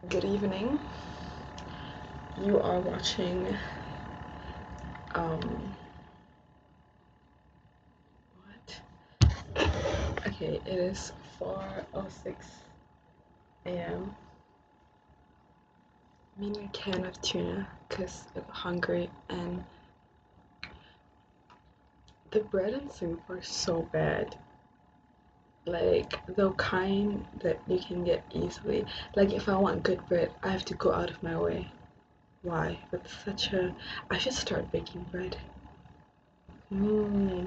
Good evening. You are watching what? Okay, it is 4:06 a.m. I'm eating a can of tuna because I'm hungry, and the bread in Singapore is so bad. Like the kind that you can get easily. Like if I want good bread, I have to go out of my way. Why? That's such a I should start baking bread. Hmm.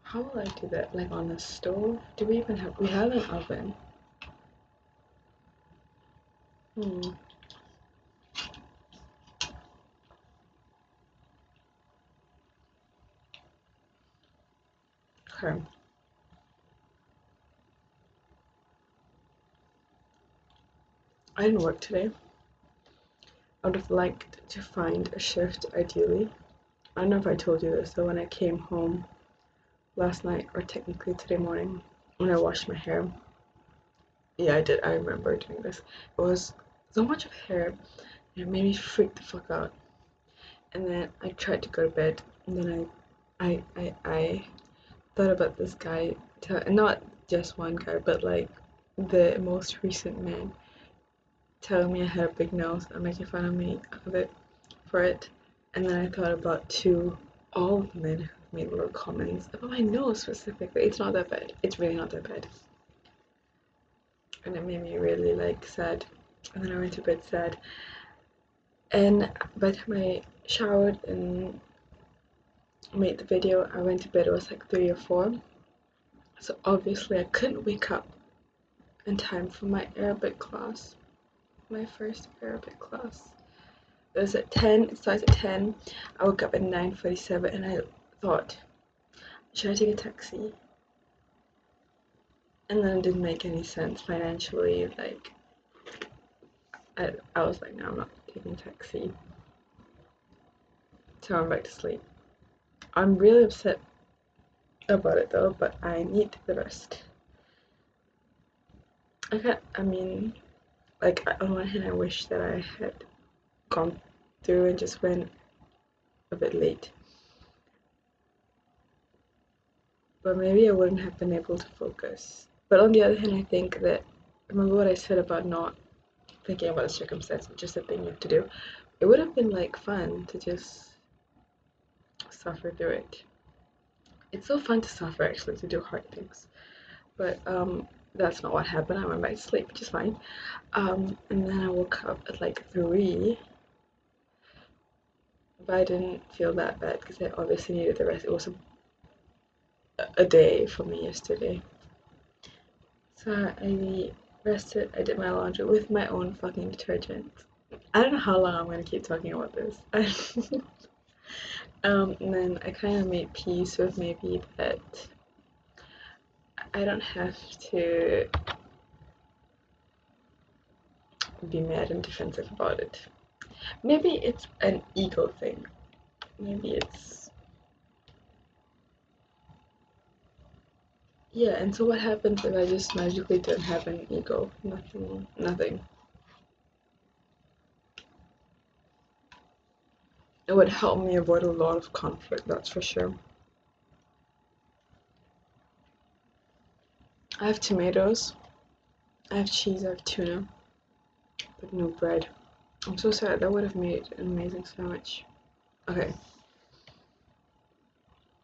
How will I do that? Like on the stove? Do we even have? We have an oven. Hmm. Okay. I didn't work today. I would have liked to find a shift ideally. I don't know if I told you this, so when I came home last night, or technically today morning, when I washed my hair, yeah, I did. I remember doing this. It was so much of hair, and it made me freak the fuck out. And then I tried to go to bed, and then I thought about this guy, not just one guy, but like the most recent man telling me I had a big nose and making fun of me of it for it. And then I thought about all of the men who've made little comments about my nose specifically. It's not that bad. It's really not that bad. And it made me really like sad. And then I went to bed sad. And by the time I showered and made the video, I went to bed. It was like 3 or 4. So obviously I couldn't wake up in time for my Arabic class. My first Arabic class. It was at 10, it starts at 10. I woke up at 9:47 and I thought, should I take a taxi? And then it didn't make any sense financially. Like, I was like, no, I'm not taking a taxi. So I went back to sleep. I'm really upset about it though, but I need the rest. I mean, like, on one hand, I wish that I had gone through and just went a bit late. But maybe I wouldn't have been able to focus. But on the other hand, I think that, remember what I said about not thinking about the circumstance, just the thing you have to do? It would have been like fun to just suffer through it. It's so fun to suffer actually, to do hard things. But that's not what happened. I went back to sleep, which is fine. And then I woke up at like 3, but I didn't feel that bad because I obviously needed the rest. It was a day for me yesterday. So I rested, I did my laundry with my own fucking detergent. I don't know how long I'm gonna keep talking about this. And then I kind of made peace with maybe that I don't have to be mad and defensive about it. Maybe it's an ego thing. Maybe it's, yeah. And so what happens if I just magically don't have an ego? Nothing. Nothing. It would help me avoid a lot of conflict, that's for sure. I have tomatoes, I have cheese, I have tuna, but no bread. I'm so sad. That would have made an amazing sandwich. Okay.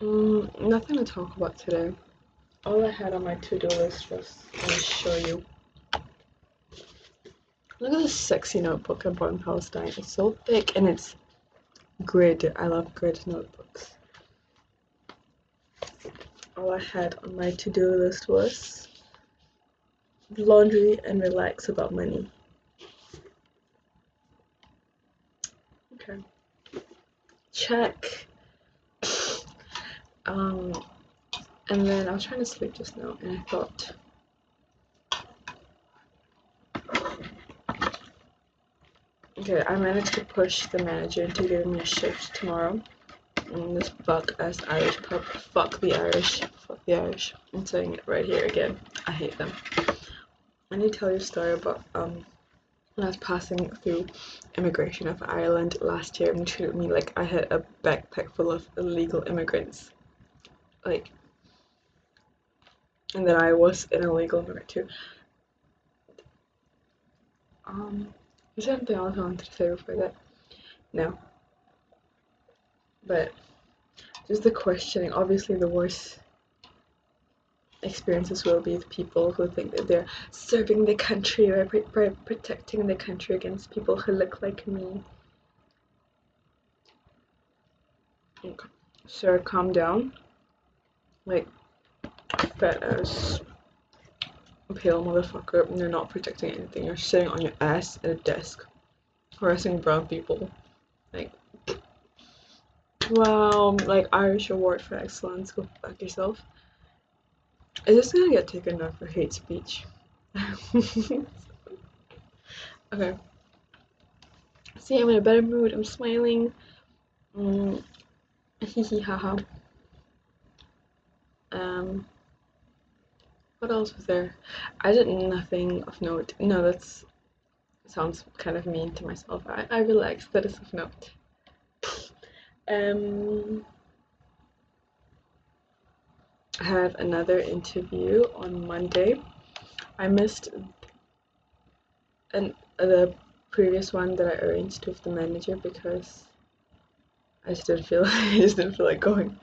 Nothing to talk about today. All I had on my to-do list was, I'm gonna show you. Look at this sexy notebook I bought in Palestine. It's so thick and it's grid. I love grid notebooks. All I had on my to-do list was laundry and relax about money. Okay. Check. Um, and then I was trying to sleep just now and I thought, okay, I managed to push the manager into giving me a shift tomorrow. And this fuck ass Irish pub. Fuck the Irish. Fuck the Irish. I'm saying it right here again. I hate them. I need to tell you a story about when I was passing through immigration of Ireland last year and they treated me like I had a backpack full of illegal immigrants. Like, and that I was an illegal immigrant too. Um, is there anything else I wanted to say before that? No. But just the questioning, obviously the worst experiences will be the people who think that they're serving the country or protecting the country against people who look like me. Okay. Sir, calm down. Like, fat ass, pale motherfucker, and you're not protecting anything. You're sitting on your ass at a desk, harassing brown people. Like, wow, like Irish Award for Excellence, go fuck yourself. Is this gonna get taken down for hate speech? Okay. See, I'm in a better mood. I'm smiling. Mm, hee hee haha. Um, what else was there? I did nothing of note. No, that's sounds kind of mean to myself. I relaxed. That is of note. Um, I have another interview on Monday. I missed the previous one that I arranged with the manager because I just didn't feel I just didn't feel like going.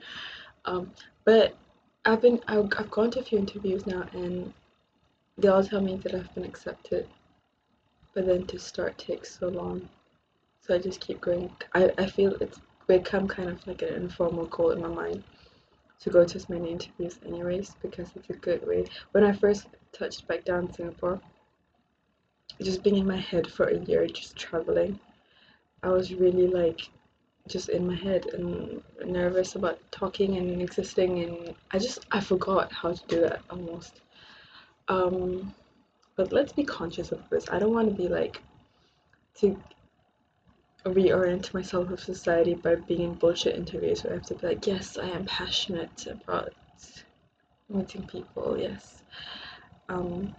But I've gone to a few interviews now and they all tell me that I've been accepted, but then to start takes so long. So I just keep going. I feel it's become kind of like an informal goal in my mind to go to as many interviews anyways because it's a good way. When I first touched back down Singapore, just being in my head for a year, just traveling, I was really like just in my head and nervous about talking and existing and I forgot how to do that almost. Um, but let's be conscious of this. I don't want to be like to reorient myself with society by being in bullshit interviews where I have to be like, yes, I am passionate about meeting people, yes. Um,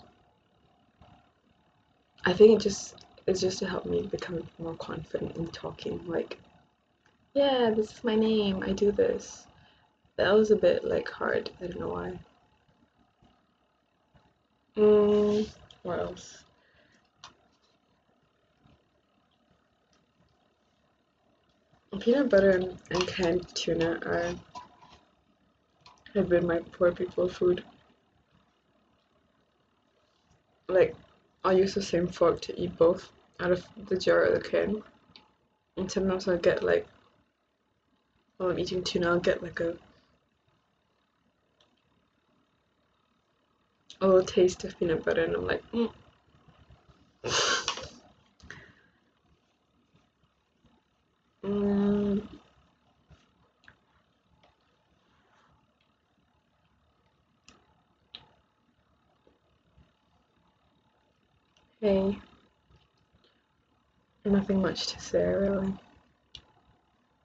I think it's just to help me become more confident in talking. Like, yeah, this is my name. I do this. That was a bit like hard. I don't know why. Mm, what else? Peanut butter and canned tuna have been my poor people food. Like, I'll use the same fork to eat both out of the jar or the can. And sometimes I'll get like, while I'm eating tuna, I'll get like a little taste of peanut butter, and I'm like, mm. Hey, nothing much to say really.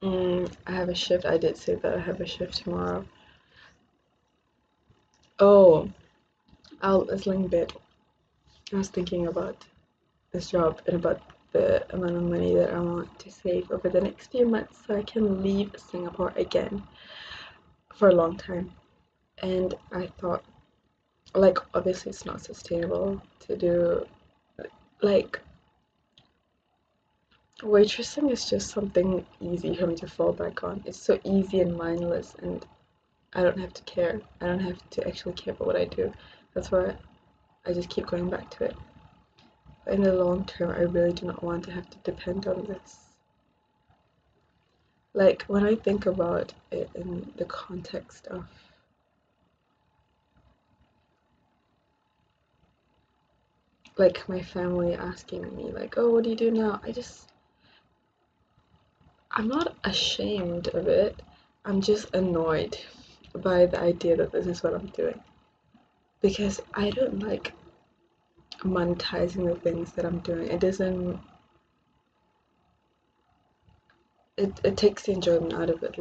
I have a shift. I did say that I have a shift tomorrow. Oh, I'll a sling bit. I was thinking about this job and about the amount of money that I want to save over the next few months so I can leave Singapore again for a long time. And I thought, like, obviously it's not sustainable to do, like, waitressing is just something easy for me to fall back on. It's so easy and mindless, and I don't have to care. I don't have to actually care about what I do. That's why I just keep going back to it. But in the long term, I really do not want to have to depend on this. Like, when I think about it in the context of like my family asking me like, oh, what do you do now? I'm not ashamed of it. I'm just annoyed by the idea that this is what I'm doing because I don't like monetizing the things that I'm doing. It doesn't. It takes the enjoyment out of it.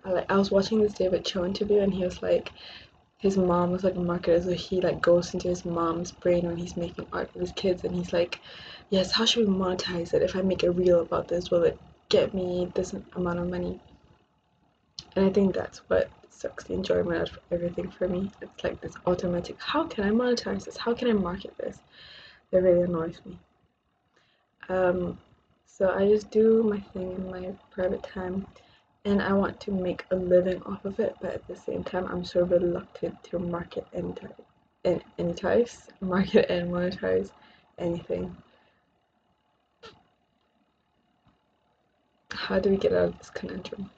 I was watching this David Cho interview and he was like, his mom was like a marketer, so he like goes into his mom's brain when he's making art with his kids, and he's like, yes, how should we monetize it? If I make a reel about this, will it get me this amount of money? And I think that's what sucks the enjoyment out of everything for me. It's like this automatic, how can I monetize this? How can I market this? It really annoys me. So I just do my thing in my private time, and I want to make a living off of it, but at the same time I'm so reluctant to market and market and monetize anything. How do we get out of this conundrum?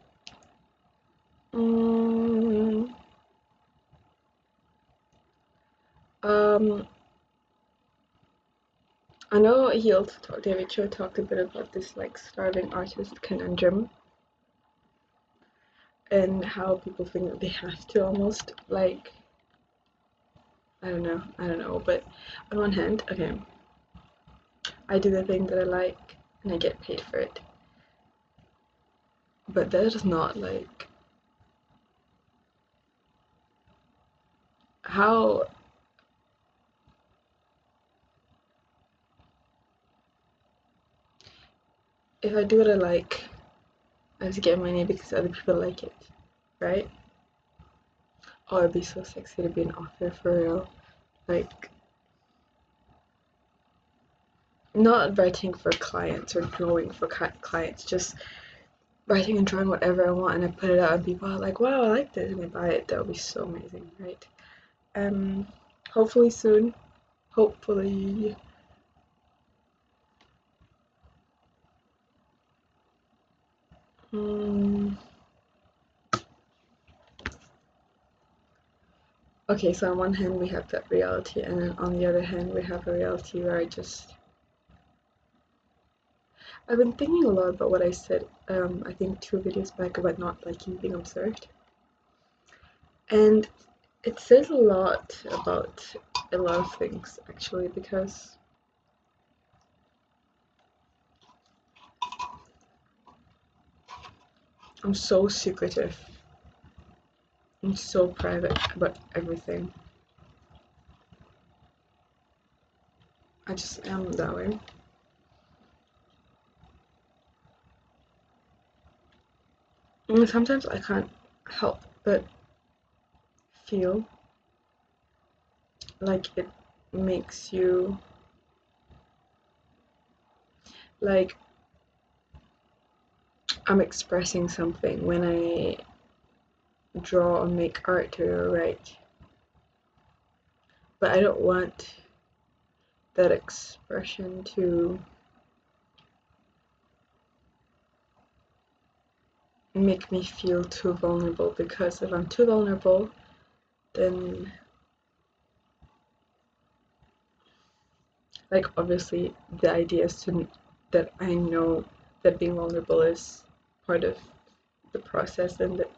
I know he also David Cho talked a bit about this like starving artist conundrum, and how people think that they have to almost like, I don't know, but on one hand, okay, I do the thing that I like and I get paid for it, but that is not like how, if I do what I like, I have to get money because other people like it, right? Oh, it'd be so sexy to be an author for real. Like, not writing for clients or drawing for clients, just writing and drawing whatever I want, and I put it out and people are like, wow, I like this, and they buy it. That would be so amazing, right? Hopefully soon. Hopefully. Okay, so on one hand we have that reality, and then on the other hand we have a reality where I've been thinking a lot about what I said, I think 2 videos back about not liking being observed. And it says a lot about a lot of things, actually, because I'm so secretive. I'm so private about everything. I just am that way. And sometimes I can't help but feel like it makes you like I'm expressing something when I draw or make art or write. But I don't want that expression to make me feel too vulnerable, because if I'm too vulnerable, then like obviously the idea is that I know that being vulnerable is part of the process, and that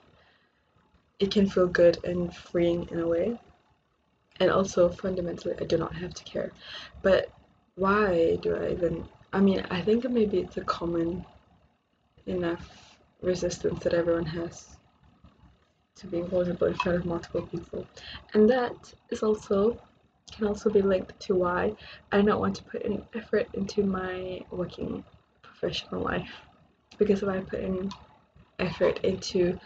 it can feel good and freeing in a way. And also fundamentally I do not have to care. But why do I even, I mean, I think maybe it's a common enough resistance that everyone has to being vulnerable in front of multiple people. And that is also can also be linked to why I don't want to put in effort into my working professional life. Because if I put in effort into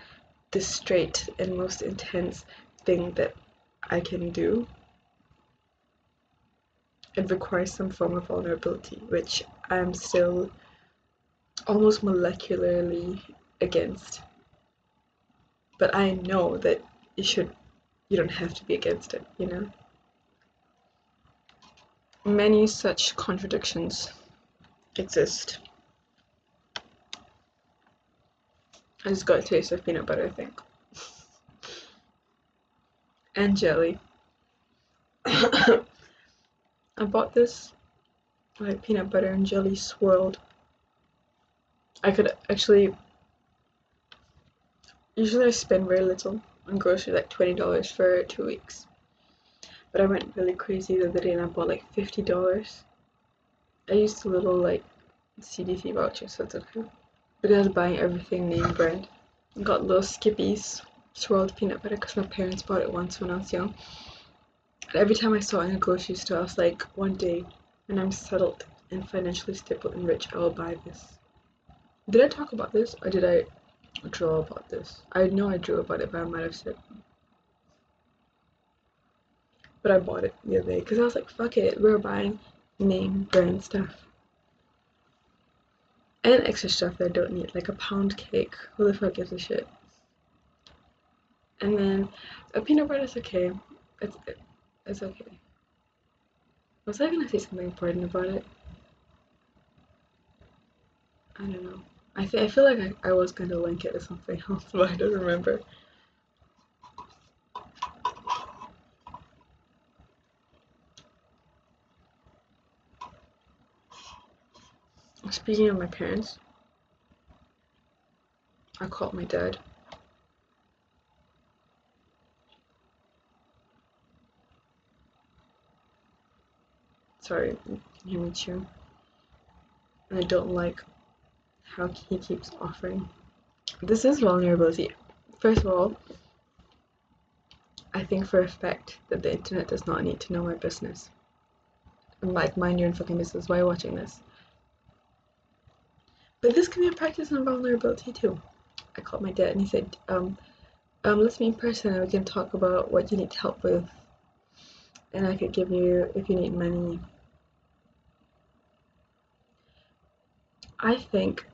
the straight and most intense thing that I can do, it requires some form of vulnerability, which I'm still almost molecularly against. But I know that you don't have to be against it, you know? Many such contradictions exist. I just got a taste of peanut butter, I think. And jelly. I bought this like peanut butter and jelly swirled. I could actually, usually I spend very little on groceries, like $20 for 2 weeks. But I went really crazy the other day and I bought like $50. I used a little like CDC voucher, so it's okay. Because I was buying everything name brand. Got little skippies. swirled peanut butter because my parents bought it once when I was young. And every time I saw it in a grocery store, I was like, one day when I'm settled and financially stable and rich, I will buy this. Did I talk about this or did I draw about this? I know I drew about it, but I might have said. But I bought it the other day because I was like, fuck it, we're buying name brand stuff. And extra stuff that I don't need, like a pound cake. Who the fuck gives a shit? And then a peanut butter is okay. It's okay. Was I gonna say something important about it? I don't know. I feel like I was gonna link it to something else, but I don't remember. Speaking of my parents, I called my dad. Sorry, you can hear me chew. And I don't like how he keeps offering. This is vulnerability. First of all, I think for a fact that the internet does not need to know my business. I'm like, mind your own fucking business. Why are you watching this? But this can be a practice on vulnerability too. I called my dad and he said, let's meet in person and we can talk about what you need help with. And I could give you, if you need money. I think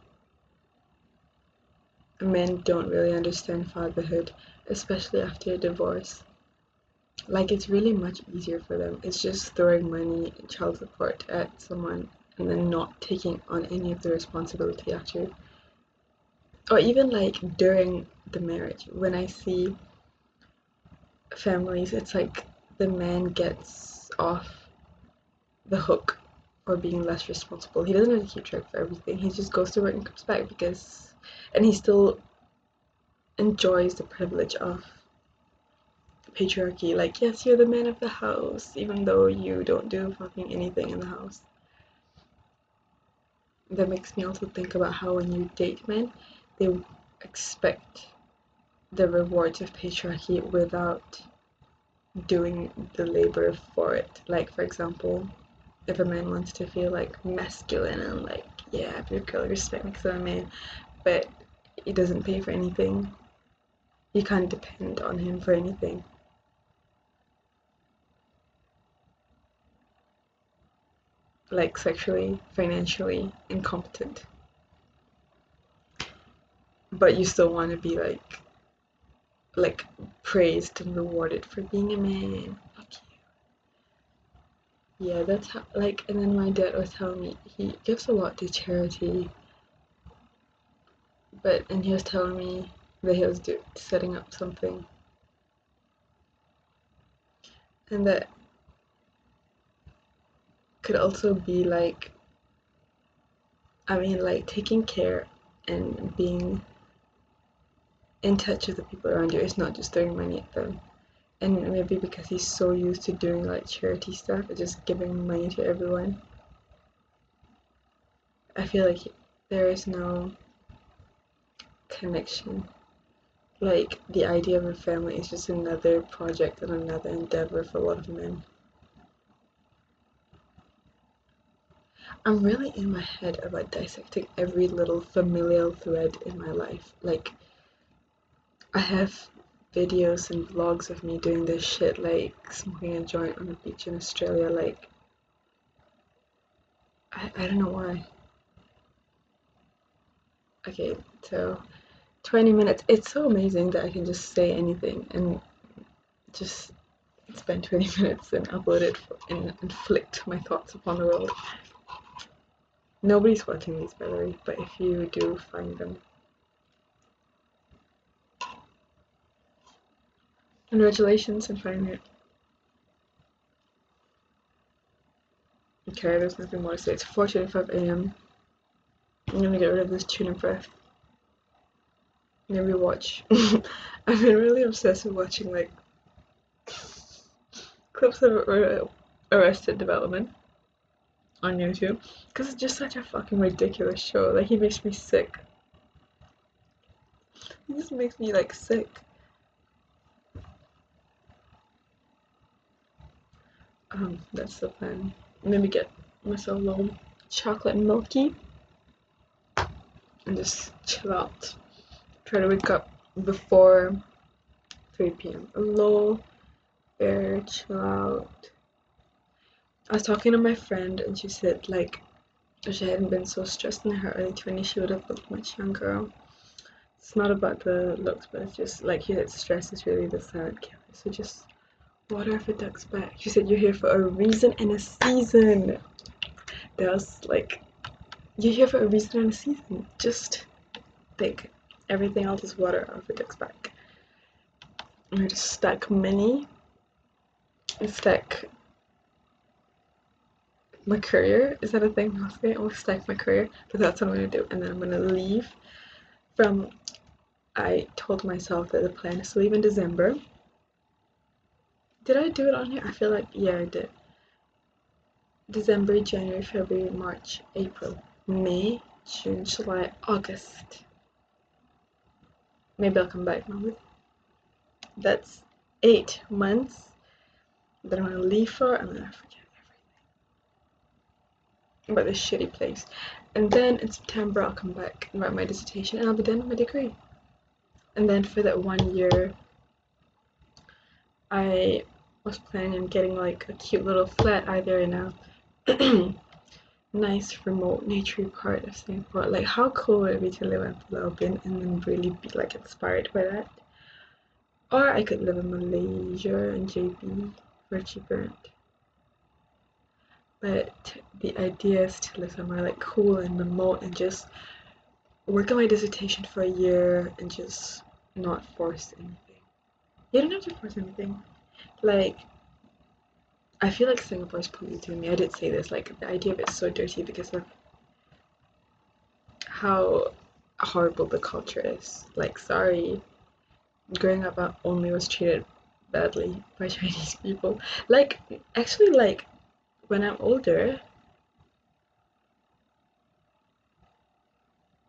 men don't really understand fatherhood, especially after a divorce. Like, it's really much easier for them. It's just throwing money and child support at someone and then not taking on any of the responsibility after. Or even like during the marriage, when I see families, it's like the man gets off the hook or being less responsible. He doesn't really keep track of everything. He just goes to work and comes back because, and he still enjoys the privilege of patriarchy. Like, yes, you're the man of the house, even though you don't do fucking anything in the house. That makes me also think about how when you date men, they expect the rewards of patriarchy without doing the labor for it. Like, for example, if a man wants to feel like masculine and like, yeah, if your girl respect me because I'm a man, but he doesn't pay for anything, you can't depend on him for anything. Like sexually, financially incompetent. But you still want to be like praised and rewarded for being a man. Fuck you. Yeah, that's how, like, and then my dad was telling me he gives a lot to charity, and he was telling me that he was setting up something, and that could also be like, I mean, like taking care and being in touch with the people around you is not just throwing money at them. And maybe because he's so used to doing like charity stuff and just giving money to everyone, I feel like there is no connection. Like, the idea of a family is just another project and another endeavor for a lot of men. I'm really in my head about dissecting every little familial thread in my life. Like, I have videos and vlogs of me doing this shit, like smoking a joint on a beach in Australia. Like, I don't know why. Okay, so 20 minutes. It's so amazing that I can just say anything and just spend 20 minutes and upload it and inflict my thoughts upon the world. Nobody's watching these, by the way, but if you do find them, congratulations on finding it. Okay, there's nothing more to say. It's 4:25 a.m. I'm gonna get rid of this tuna breath. Maybe watch. I've been really obsessed with watching like clips of Arrested Development on YouTube because it's just such a fucking ridiculous show. Like, he makes me sick. He just makes me like sick. That's the plan. Maybe get myself a little chocolate milky and just chill out. Try to wake up before 3 p.m. A little very chill out. I was talking to my friend and she said like if she hadn't been so stressed in her early 20s, she would have looked much younger. It's not about the looks, but it's just like he said, stress is really the silent killer. So just water off a duck's back. She said you're here for a reason and a season. That was like, you're here for a reason and a season. Just think, everything else is water off a duck's back. I'm going to stack money and stack my career. Is that a thing? I'll stack my career, but that's what I'm going to do. And then I'm going to leave from. I told myself that the plan is to leave in December. Did I do it on here? I feel like, yeah, I did. December, January, February, March, April, May, June, July, August. Maybe I'll come back now with. That's 8 months that I'm gonna leave for, and then I forget everything about this shitty place. And then in September, I'll come back and write my dissertation, and I'll be done with my degree. And then for that 1 year, I was planning on getting like a cute little flat either in a nice remote naturey part of Singapore. Like how cool would it be to live in Pulau Ubin and then really be like inspired by that? Or I could live in Malaysia and JB for a cheaper rent. But the idea is to live somewhere like cool and remote and just work on my dissertation for a year and just not force anything. You don't have to force anything. Like I feel like Singapore is polluting me. I did say this, like the idea of it's so dirty because of how horrible the culture is. Like sorry, growing up I only was treated badly by Chinese people. Like actually like when I'm older,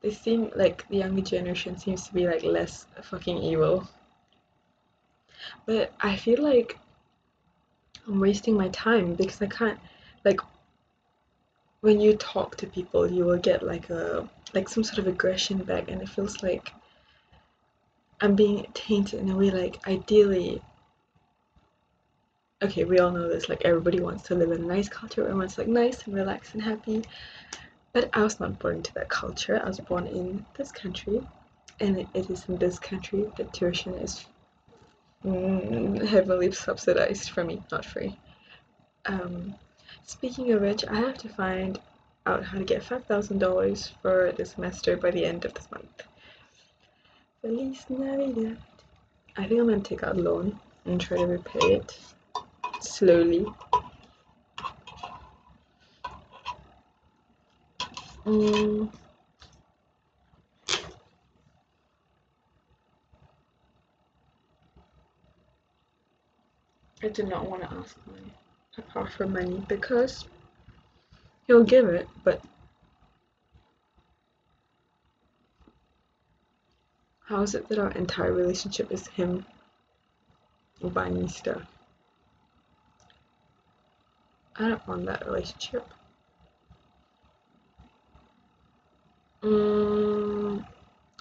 they seem like the younger generation seems to be like less fucking evil. But I feel like I'm wasting my time because I can't like when you talk to people you will get like some sort of aggression back and it feels like I'm being tainted in a way like ideally okay, we all know this, like everybody wants to live in a nice culture, everyone's like nice and relaxed and happy. But I was not born into that culture. I was born in this country and it is in this country that tuition is heavily subsidized for me, not free. Um, Speaking of which, I have to find out how to get $5,000 for the semester by the end of this month. Feliz Navidad. I think I'm gonna take out a loan and try to repay it slowly. I do not want to ask my papa for money because he'll give it, but how is it that our entire relationship is him buying me stuff? I don't want that relationship.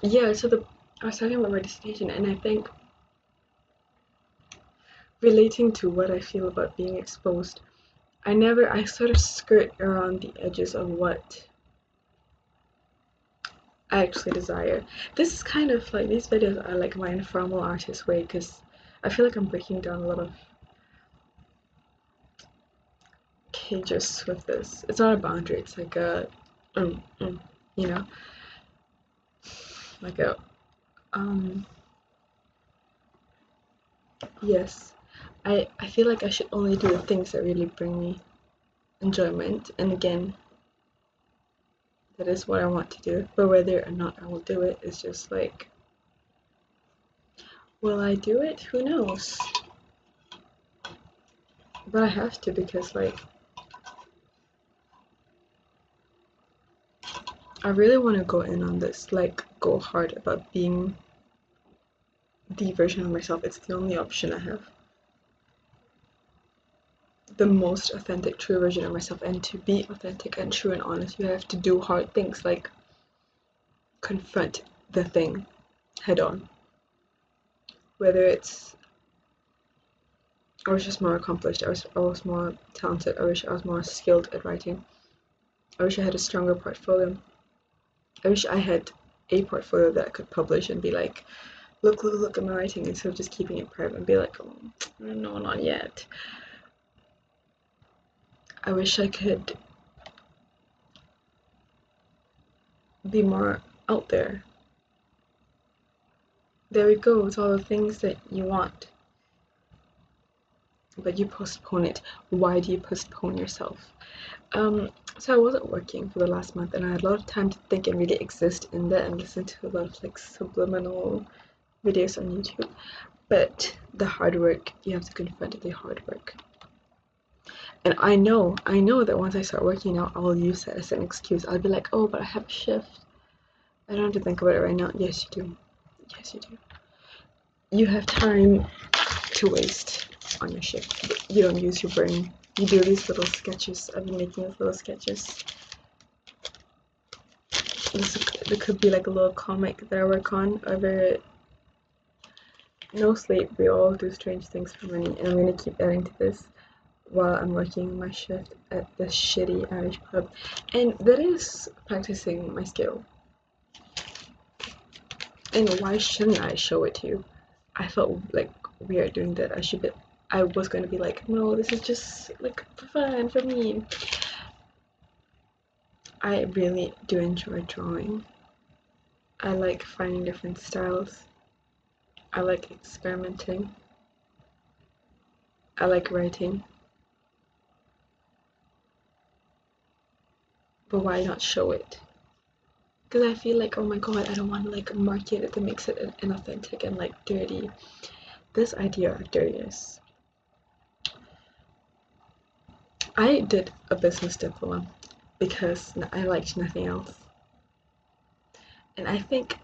Yeah, so I was talking about my dissertation, and I think relating to what I feel about being exposed, I sort of skirt around the edges of what I actually desire. This is kind of like, these videos are like my informal artist way, because I feel like I'm breaking down a lot of cages with this. It's not a boundary, it's like a, you know, like a, yes. I feel like I should only do the things that really bring me enjoyment, and again, that is what I want to do, but whether or not I will do it is just like, will I do it? Who knows? But I have to because like I really want to go in on this, like go hard about being the version of myself. It's the only option I have. the most authentic, true version of myself. And to be authentic and true and honest, you have to do hard things, like confront the thing head on. Whether it's I was just more accomplished, I was more talented, I wish I was more skilled at writing, I wish I had a stronger portfolio, I wish I had a portfolio that I could publish and be like, look at my writing, instead of just keeping it private and be like, oh, no, not yet. I wish I could be more out there. There we go, it's all the things that you want. But you postpone it. Why do you postpone yourself? So I wasn't working for the last month, and I had a lot of time to think and really exist in that and listen to a lot of like subliminal videos on YouTube. But the hard work, you have to confront the hard work. And I know that once I start working out, I will use that as an excuse. I'll be like, oh, but I have a shift. I don't have to think about it right now. Yes, you do. Yes, you do. You have time to waste on your shift. You don't use your brain. You do these little sketches. I've been making these little sketches. This could be like a little comic that I work on over no sleep. We all do strange things for money, and I'm gonna keep adding to this while I'm working my shift at this shitty Irish pub, and that is practicing my skill. And why shouldn't I show it to you? I felt like weird doing that. I was going to be like, no, this is just like for fun for me. I really do enjoy drawing. I like finding different styles. I like experimenting. I like writing. But why not show it? Because I feel like, oh my god, I don't want to like market it that makes it inauthentic and like dirty. This idea of dirtiness. I did a business diploma because I liked nothing else. And I think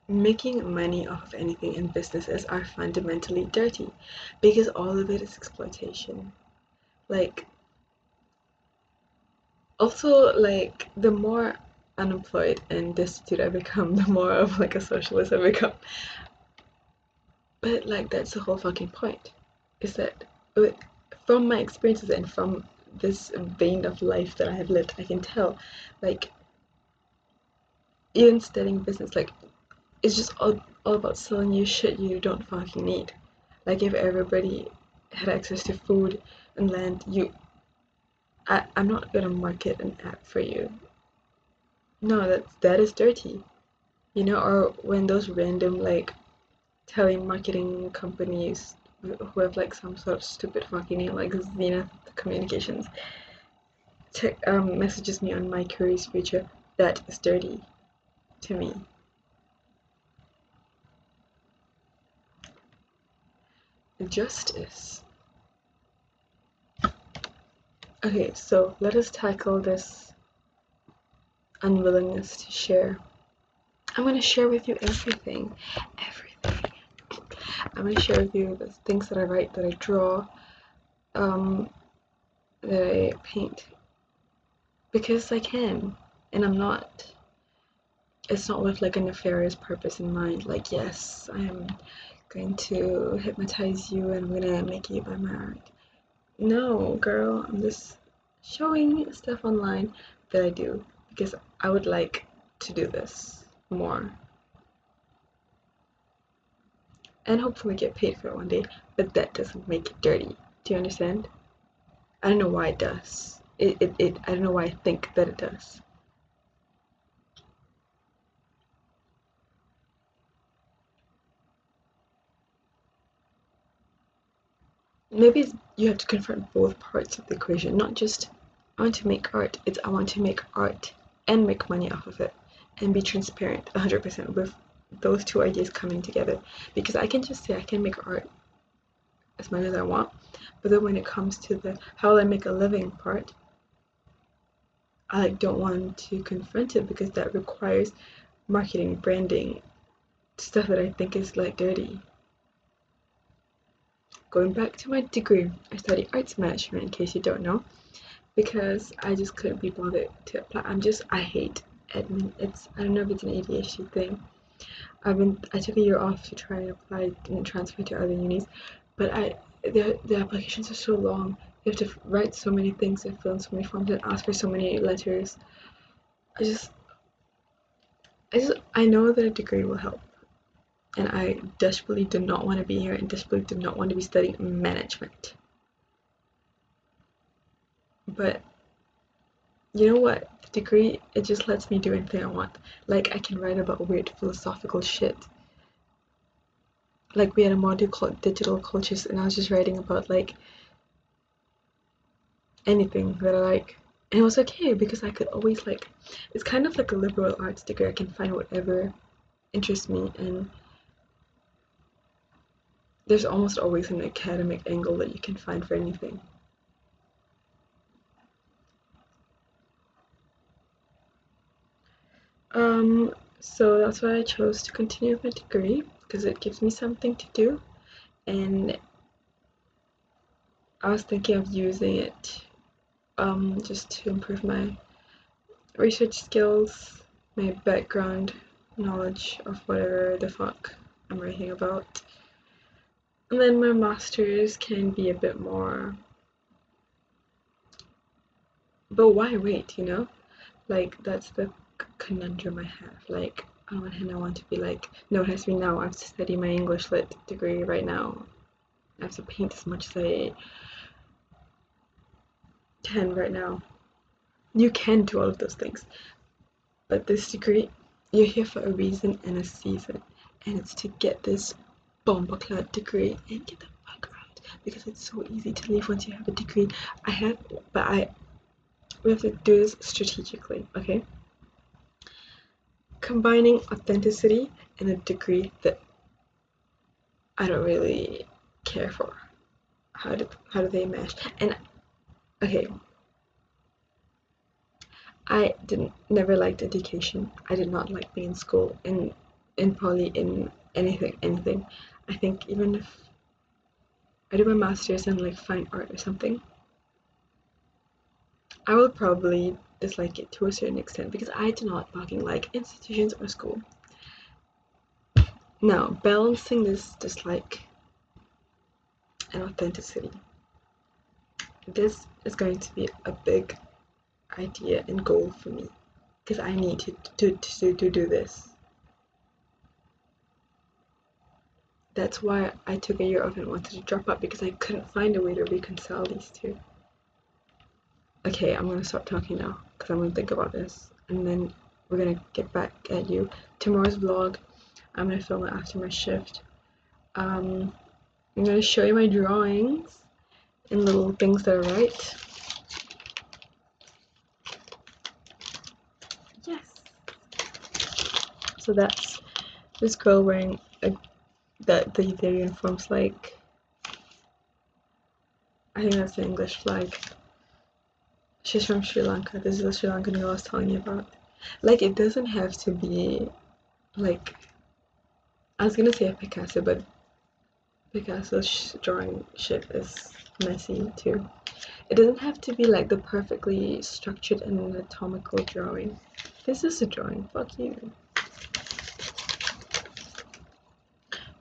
making money off of anything in businesses are fundamentally dirty because all of it is exploitation. Like, also, like, the more unemployed and destitute I become, the more of like a socialist I become. But like, that's the whole fucking point. Is that from my experiences and from this vein of life that I have lived, I can tell, like, even studying business, like, it's just all about selling you shit you don't fucking need. Like, if everybody had access to food and land, I'm not gonna market an app for you. No, that is dirty. You know, or when those random like telemarketing companies who have like some sort of stupid fucking name like Zenith Communications messages me on my careers future, that is dirty to me. Justice. Okay, so let us tackle this unwillingness to share. I'm gonna share with you everything. I'm gonna share with you the things that I write, that I draw, that I paint, because I can, and it's not with like a nefarious purpose in mind, like, yes, I am going to hypnotize you and I'm gonna make you buy my art. No, girl, I'm just showing stuff online that I do because I would like to do this more and hopefully get paid for it one day, but that doesn't make it dirty. Do you understand? I don't know why it does. I don't know why I think that it does. Maybe you have to confront both parts of the equation, not just I want to make art, it's I want to make art and make money off of it and be transparent 100% with those two ideas coming together. Because I can just say I can make art as much as I want, but then when it comes to the how will I make a living part, I don't want to confront it because that requires marketing, branding, stuff that I think is like dirty. going back to my degree, I study arts management in case you don't know, because I just couldn't be bothered to apply. I hate admin. I don't know if it's an ADHD thing. I took a year off to try and apply and transfer to other unis, but the applications are so long. You have to write so many things and fill in so many forms and ask for so many letters. I know that a degree will help, and I desperately do not want to be here and desperately do not want to be studying management. But you know what? The degree, it just lets me do anything I want. Like, I can write about weird philosophical shit. Like, we had a module called digital cultures, and I was just writing about like anything that I like. And it was okay because I could always like, it's kind of like a liberal arts degree. I can find whatever interests me, and there's almost always an academic angle that you can find for anything. So that's why I chose to continue with my degree, because it gives me something to do, and I was thinking of using it just to improve my research skills, my background knowledge of whatever the fuck I'm writing about. And then my master's can be a bit more, but why wait, you know? Like, that's the conundrum I have. Like, on one hand I want to be like, no, it has to be now. I have to study my English lit degree right now. I have to paint as much as I can right now. You can do all of those things, but this degree, you're here for a reason and a season, and it's to get this bomboclad degree and get the fuck out, because it's so easy to leave once you have a degree. We have to do this strategically, okay? Combining authenticity and a degree that I don't really care for. How do they mesh? And okay, I never liked education. I did not like being in school, in poly, in anything. I think even if I do my master's in like fine art or something, I will probably dislike it to a certain extent because I do not fucking like institutions or school. Now, balancing this dislike and authenticity. This is going to be a big idea and goal for me because I need to do this. That's why I took a year off and wanted to drop out, because I couldn't find a way to reconcile these two. Okay, I'm gonna stop talking now because I'm gonna think about this, and then we're gonna get back at you. Tomorrow's vlog, I'm gonna film it after my shift. I'm gonna show you my drawings and little things that I write. Yes. So that's this girl wearing the uniform's like, I think that's the English flag. She's from Sri Lanka. This is the Sri Lankan girl I was telling you about. Like, it doesn't have to be like, I was gonna say a Picasso, but Picasso's drawing shit is messy too. It doesn't have to be like the perfectly structured and anatomical drawing. This is a drawing. Fuck you.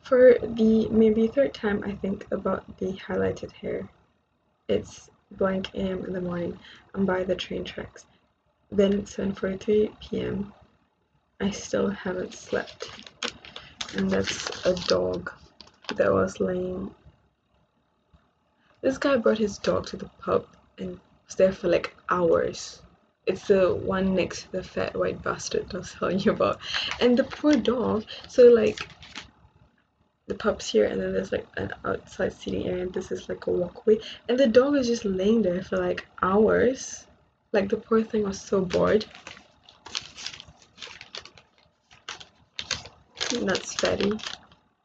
For the maybe third time, I think about the highlighted hair. It's blank AM in the morning. I'm by the train tracks. Then it's 7:43 p.m. I still haven't slept. And that's a dog that was laying. This guy brought his dog to the pub and was there for like hours. It's the one next to the fat white bastard I was telling you about. And the poor dog, so like, the pub's here and then there's like an outside seating area and this is like a walkway, and the dog was just laying there for like hours. Like, the poor thing was so bored. That's fatty.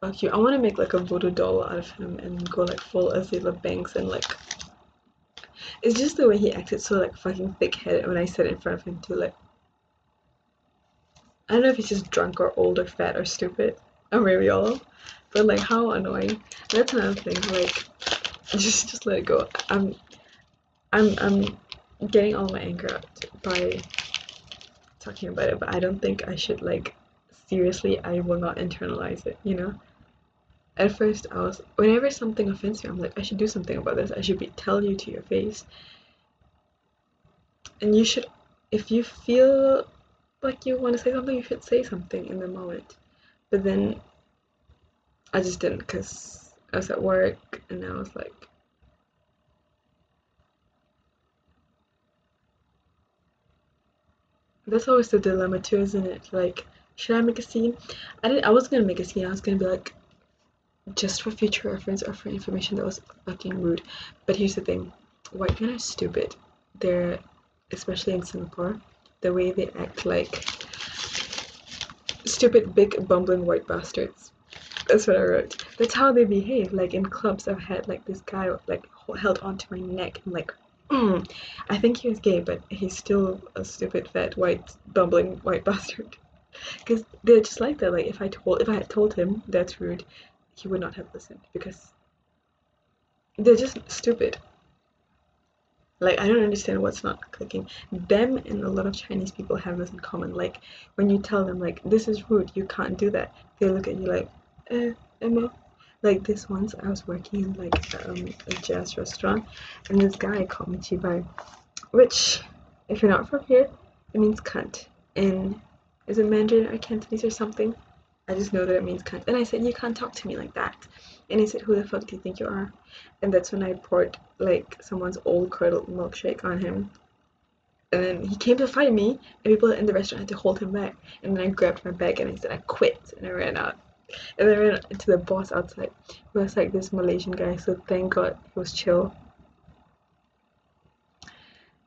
Fuck you. I want to make like a voodoo doll out of him and go like full Azalea Banks, and like, it's just the way he acted so like fucking thick-headed when I sat in front of him too. Like, I don't know if he's just drunk or old or fat or stupid or maybe all, but like, how annoying. That's another thing. Like, Just let it go. I'm getting all my anger out by talking about it, but I don't think I should like seriously. I will not internalize it. You know. At first, I was whenever something offends me, I'm like, I should do something about this. I should tell you to your face, and you should, if you feel like you want to say something, you should say something in the moment. But then I just didn't because I was at work and I was like, that's always the dilemma too, isn't it? Like, should I make a scene? I was gonna make a scene. I was gonna be like, just for future reference or for information, that was fucking rude. But here's the thing: white men are stupid. They're, especially in Singapore, the way they act like stupid, big, bumbling white bastards. That's what I wrote. That's how they behave. Like in clubs, I've had like this guy like held onto my neck and like, I think he was gay, but he's still a stupid, fat, white, bumbling white bastard. Because they're just like that. Like if I had told him that's rude, he would not have listened because they're just stupid. Like I don't understand what's not clicking. Them and a lot of Chinese people have this in common. Like when you tell them like this is rude, you can't do that, they look at you like, Emma. Like this once I was working in like a jazz restaurant and this guy called me Chibai, which if you're not from here, it means cunt. In is it Mandarin or Cantonese or something? I just know that it means cunt. And I said, you can't talk to me like that. And he said, who the fuck do you think you are? And that's when I poured like someone's old curdled milkshake on him. And then he came to fight me, and people in the restaurant had to hold him back. And then I grabbed my bag and I said, I quit. And I ran out. And then I ran into the boss outside, who was like this Malaysian guy. So thank God he was chill.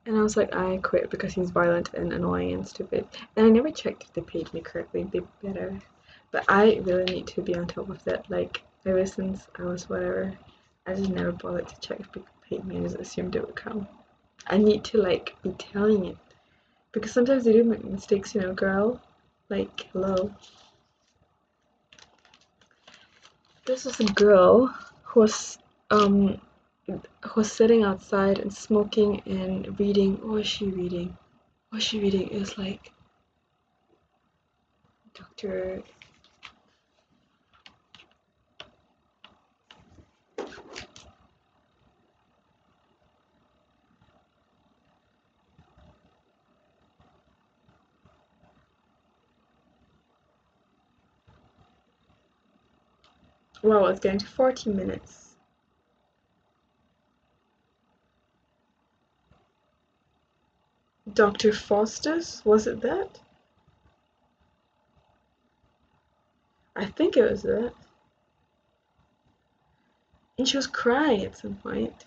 And I was like, I quit because he's violent and annoying and stupid. And I never checked if they paid me correctly. They better. But I really need to be on top of that. Like, ever since I was whatever, I just never bothered to check if people paid me. I just assumed it would come. I need to, like, be telling it. Because sometimes they do make mistakes, you know, girl. Like, hello. This was a girl um, who was sitting outside and smoking and reading. What was she reading? What was she reading? It was like Dr. Wow, it's getting to 40 minutes. Dr. Foster's? Was it that? I think it was that. And she was crying at some point.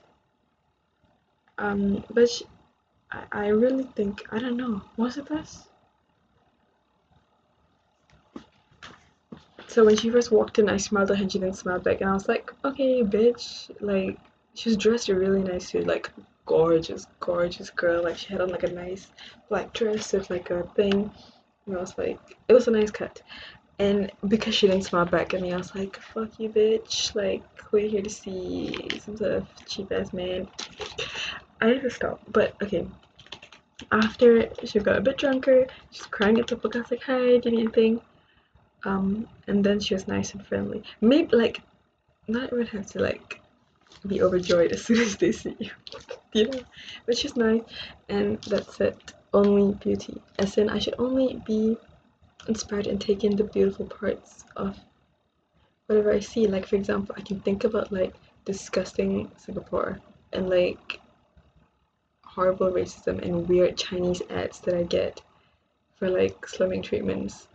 But I really think, I don't know, was it this? So when she first walked in, I smiled at her and she didn't smile back. And I was like, okay, bitch. Like, she was dressed really nice too. Like, gorgeous, gorgeous girl. Like, she had on like a nice black dress with like a thing. And I was like, it was a nice cut. And because she didn't smile back at me, I was like, fuck you, bitch. Like, we're here to see some sort of cheap ass man. I need to stop. But okay, after she got a bit drunker, she's crying at the book. I was like, hi, do you need anything? And then she was nice and friendly. Maybe like not everyone has to like be overjoyed as soon as they see you, you know. But she's nice, and that's it. Only beauty. As in, I should only be inspired and take in the beautiful parts of whatever I see. Like for example, I can think about like disgusting Singapore and like horrible racism and weird Chinese ads that I get for like slimming treatments.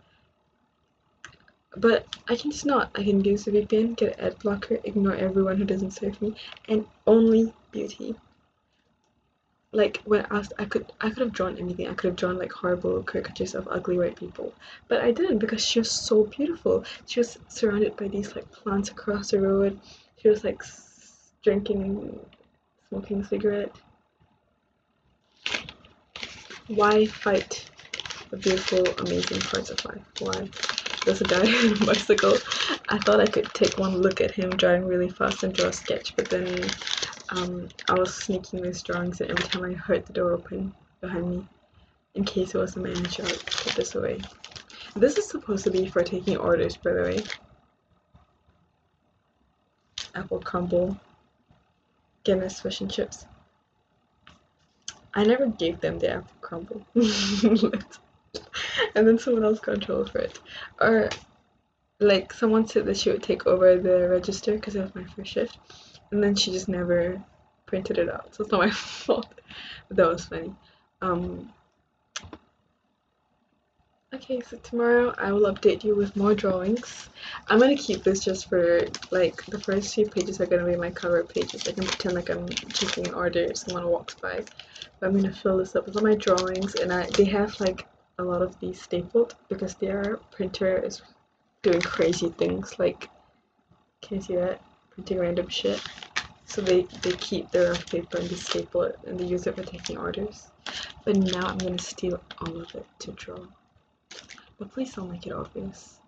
But I can just not. I can use a VPN, get an ad blocker, ignore everyone who doesn't serve me, and only beauty. Like when asked, I could have drawn anything. I could have drawn like horrible caricatures of ugly white people, but I didn't because she was so beautiful. She was surrounded by these like plants across the road. She was like drinking, smoking a cigarette. Why fight the beautiful, amazing parts of life? Why? There's a guy on a bicycle. I thought I could take one look at him driving really fast and draw a sketch, but then I was sneaking these drawings, and every time I heard the door open behind me, in case it was the manager, I would put this away. This is supposed to be for taking orders, by the way. Apple crumble, Guinness fish and chips. I never gave them the apple crumble. And then someone else controlled for it. Or like someone said that she would take over the register because it was my first shift, and then she just never printed it out, so it's not my fault. But that was funny. um okay, so tomorrow I will update you with more drawings. I'm gonna keep this just for like the first few pages are gonna be my cover pages. I can pretend like I'm taking an order if someone walks by, but I'm gonna fill this up with all my drawings. And they have like a lot of these stapled because their printer is doing crazy things, like, can you see that? Printing random shit. So they keep the rough paper and they staple it and they use it for taking orders. But now I'm gonna steal all of it to draw. But please don't make it obvious.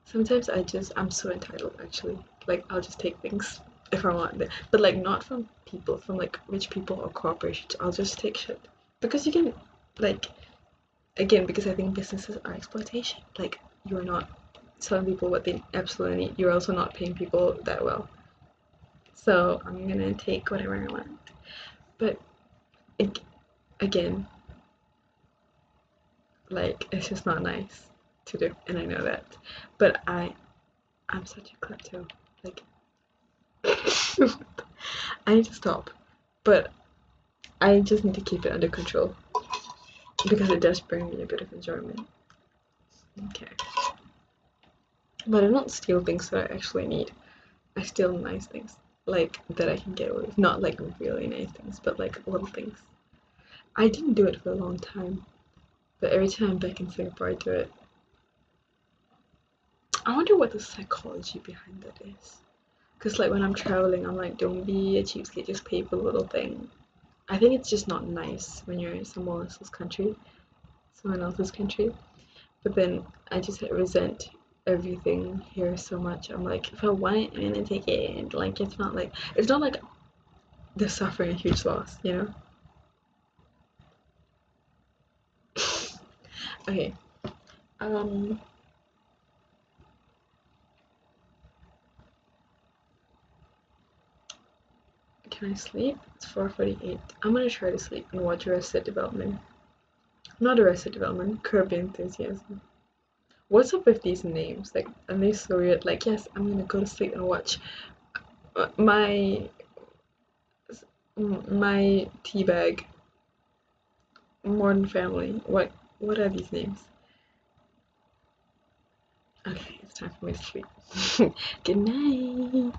Sometimes I'm so entitled actually. Like, I'll just take things if I want it. But like, not from people, from like rich people or corporations. I'll just take shit. Because you can, like, again, because I think businesses are exploitation. Like, you're not telling people what they absolutely need. You're also not paying people that well. So I'm gonna take whatever I want. But again, like, it's just not nice to do, and I know that. But I'm such a klepto. Like, I need to stop. But I just need to keep it under control because it does bring me a bit of enjoyment. Okay. But I don't steal things that I actually need. I steal nice things, like that I can get away with. Not like really nice things, but like little things. I didn't do it for a long time, but every time I'm back in Singapore, I do it. I wonder what the psychology behind that is. Because, like, when I'm traveling, I'm like, don't be a cheapskate, just pay for the little thing. I think it's just not nice when you're in someone else's country. But then I just resent everything here so much. I'm like, if I want it, I'm gonna take it. And, like, it's not like they're suffering a huge loss, you know? Okay. Um, can I sleep? It's 4:48. I'm gonna try to sleep and watch Arrested Development. Not Arrested Development, Curb Your Enthusiasm. What's up with these names? Like, and they so weird. Like, yes, I'm gonna go to sleep and watch my my teabag, Modern Family. What are these names? Okay, it's time for me to sleep. Good night.